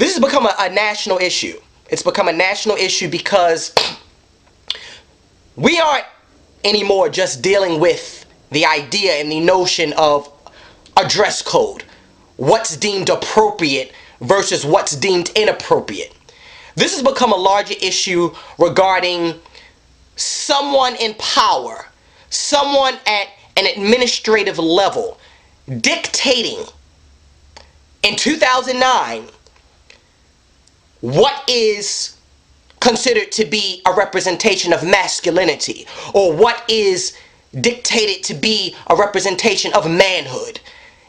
This has become a national issue. It's become a national issue because we aren't anymore just dealing with the idea and the notion of a dress code, what's deemed appropriate versus what's deemed inappropriate. This has become a larger issue regarding someone in power, someone at an administrative level dictating in 2009 what is considered to be a representation of masculinity, or what is dictated to be a representation of manhood.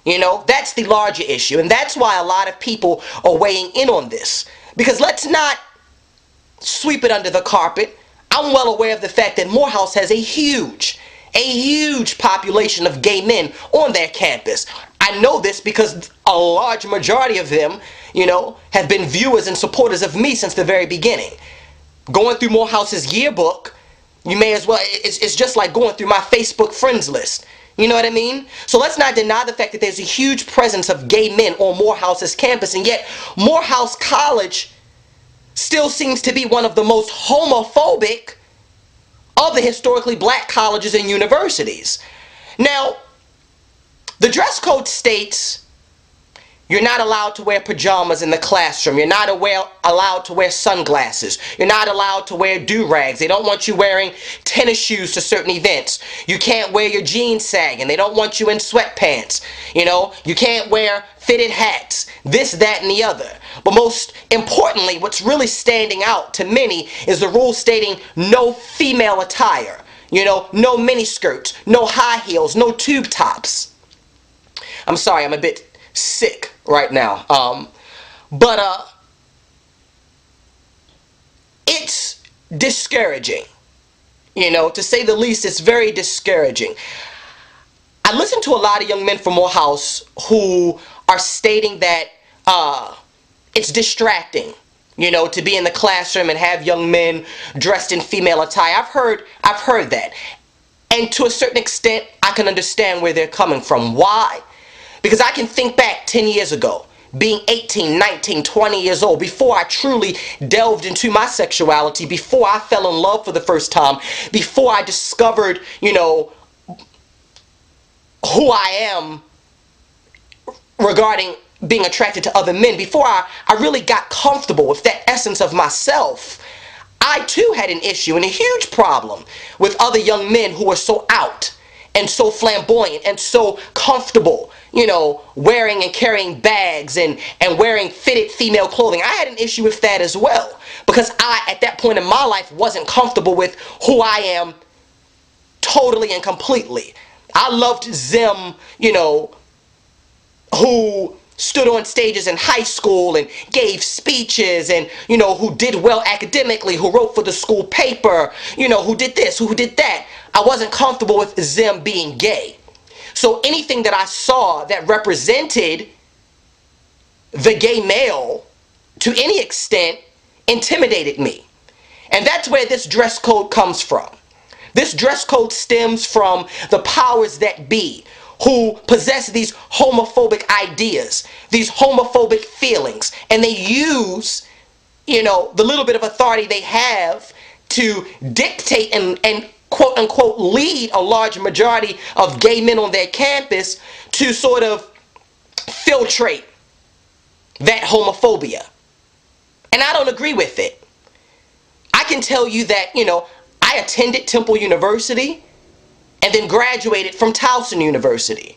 You know, that's the larger issue, and that's why a lot of people are weighing in on this. Because let's not sweep it under the carpet. I'm well aware of the fact that Morehouse has a huge population of gay men on their campus. I know this because a large majority of them, you know, have been viewers and supporters of me since the very beginning. Going through Morehouse's yearbook, you may as well, it's just like going through my Facebook friends list. You know what I mean? So let's not deny the fact that there's a huge presence of gay men on Morehouse's campus, and yet Morehouse College still seems to be one of the most homophobic of the historically black colleges and universities. Now, the dress code states you're not allowed to wear pajamas in the classroom. You're not allowed to wear sunglasses. You're not allowed to wear do-rags. They don't want you wearing tennis shoes to certain events. You can't wear your jeans sagging. They don't want you in sweatpants. You know, you can't wear fitted hats. This, that, and the other. But most importantly, what's really standing out to many is the rule stating no female attire. You know, no miniskirts, no high heels, no tube tops. I'm sorry, I'm a bit sick right now, it's discouraging, you know, to say the least. It's very discouraging. I listen to a lot of young men from Morehouse who are stating that it's distracting, you know, to be in the classroom and have young men dressed in female attire. I've heard that, and to a certain extent I can understand where they're coming from. Why? Because I can think back 10 years ago, being 18, 19, 20 years old, before I truly delved into my sexuality, before I fell in love for the first time, before I discovered, you know, who I am regarding being attracted to other men, before I really got comfortable with that essence of myself, I too had an issue and a huge problem with other young men who were so out and so flamboyant and so comfortable, you know, wearing and carrying bags and wearing fitted female clothing. I had an issue with that as well, because I, at that point in my life, wasn't comfortable with who I am totally and completely. I loved them, you know, who stood on stages in high school and gave speeches, and, you know, who did well academically, who wrote for the school paper, you know, who did this, who did that. I wasn't comfortable with them being gay. So anything that I saw that represented the gay male to any extent intimidated me. And that's where this dress code comes from. This dress code stems from the powers that be, who possess these homophobic ideas, these homophobic feelings, and they use, you know, the little bit of authority they have to dictate and quote unquote lead a large majority of gay men on their campus to sort of filtrate that homophobia. And I don't agree with it. I can tell you that, you know, I attended Temple University and then graduated from Towson University.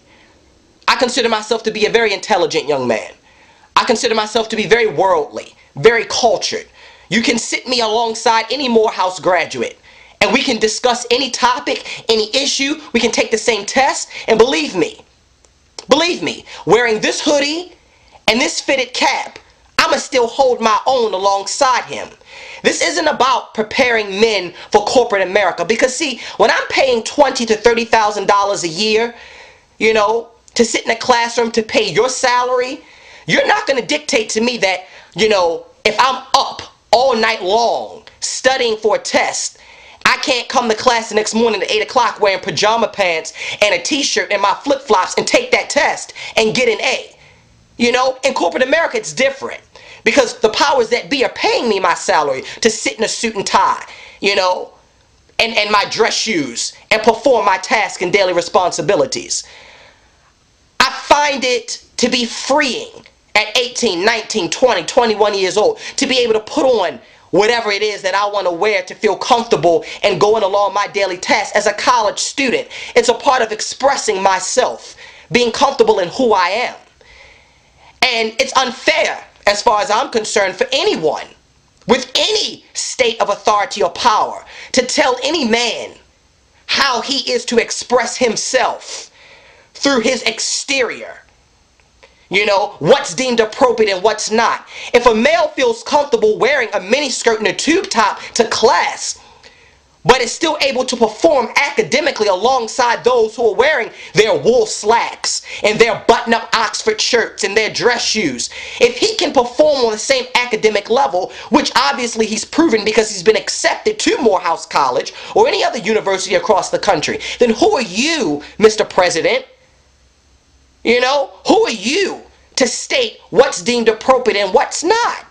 I consider myself to be a very intelligent young man. I consider myself to be very worldly, very cultured. You can sit me alongside any Morehouse graduate and we can discuss any topic, any issue. We can take the same test, and believe me, wearing this hoodie and this fitted cap, I'ma still hold my own alongside him. This isn't about preparing men for corporate America, because see, when I'm paying $20,000 to $30,000 a year, you know, to sit in a classroom to pay your salary, you're not going to dictate to me that, you know, if I'm up all night long studying for a test, I can't come to class the next morning at 8 o'clock wearing pajama pants and a t-shirt and my flip-flops and take that test and get an A. You know, in corporate America it's different, because the powers that be are paying me my salary to sit in a suit and tie, you know, and my dress shoes and perform my tasks and daily responsibilities. I find it to be freeing at 18, 19, 20, 21 years old to be able to put on whatever it is that I want to wear to feel comfortable and going along my daily tasks as a college student. It's a part of expressing myself, being comfortable in who I am. And it's unfair, as far as I'm concerned, for anyone with any state of authority or power to tell any man how he is to express himself through his exterior. You know, what's deemed appropriate and what's not. If a male feels comfortable wearing a miniskirt and a tube top to class, but is still able to perform academically alongside those who are wearing their wool slacks and their button-up Oxford shirts and their dress shoes, if he can perform on the same academic level, which obviously he's proven because he's been accepted to Morehouse College or any other university across the country, then who are you, Mr. President? You know, who are you to state what's deemed appropriate and what's not?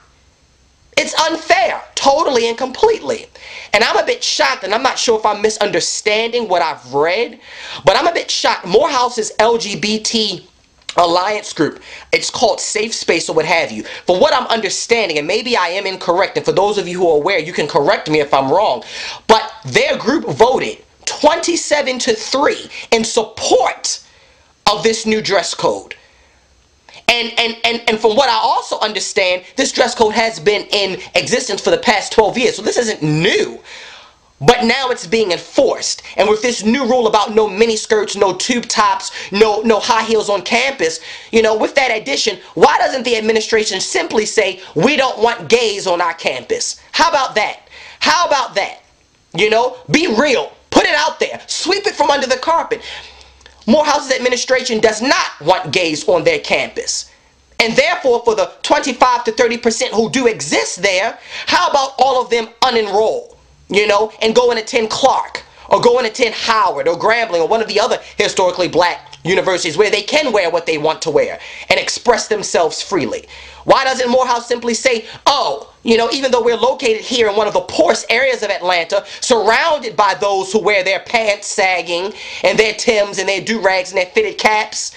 It's unfair, totally and completely. And I'm a bit shocked, and I'm not sure if I'm misunderstanding what I've read, but I'm a bit shocked. Morehouse's LGBT alliance group, it's called Safe Space or what have you. For what I'm understanding, and maybe I am incorrect, and for those of you who are aware, you can correct me if I'm wrong, but their group voted 27-3 in support of this new dress code. And from what I also understand, this dress code has been in existence for the past 12 years. So this isn't new. But now it's being enforced. And with this new rule about no miniskirts, no tube tops, no high heels on campus, you know, with that addition, why doesn't the administration simply say, we don't want gays on our campus? How about that? How about that? You know, be real. Put it out there. Sweep it from under the carpet. Morehouse's administration does not want gays on their campus. And therefore, for the 25 to 30% who do exist there, how about all of them unenroll, you know, and go and attend Clark, or go and attend Howard, or Grambling, or one of the other historically black universities where they can wear what they want to wear and express themselves freely? Why doesn't Morehouse simply say, oh, you know, even though we're located here in one of the poorest areas of Atlanta, surrounded by those who wear their pants sagging and their Timbs and their do-rags and their fitted caps,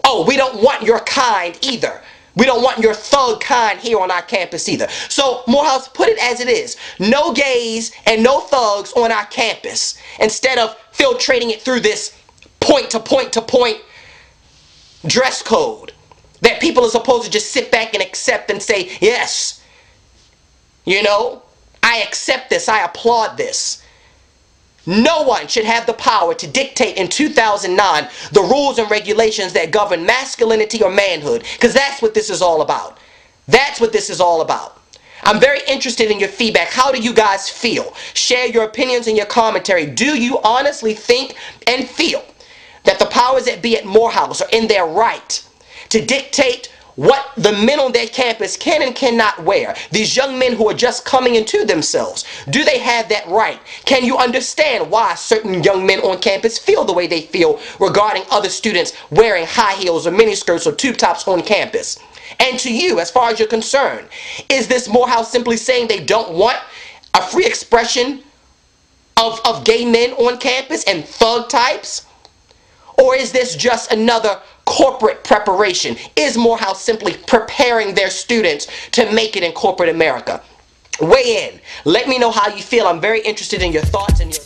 oh, we don't want your kind either. We don't want your thug kind here on our campus either. So Morehouse, put it as it is. No gays and no thugs on our campus, instead of filtrating it through this point-to-point-to-point dress code that people are supposed to just sit back and accept and say, yes, you know, I accept this, I applaud this. No one should have the power to dictate in 2009 the rules and regulations that govern masculinity or manhood, because that's what this is all about. That's what this is all about. I'm very interested in your feedback. How do you guys feel? Share your opinions and your commentary. Do you honestly think and feel that the powers that be at Morehouse are in their right to dictate what the men on their campus can and cannot wear? These young men who are just coming into themselves, do they have that right? Can you understand why certain young men on campus feel the way they feel regarding other students wearing high heels or miniskirts or tube tops on campus? And to you, as far as you're concerned, is this Morehouse simply saying they don't want a free expression of gay men on campus and thug types? Or is this just another corporate preparation? Is Morehouse simply preparing their students to make it in corporate America? Weigh in. Let me know how you feel. I'm very interested in your thoughts and your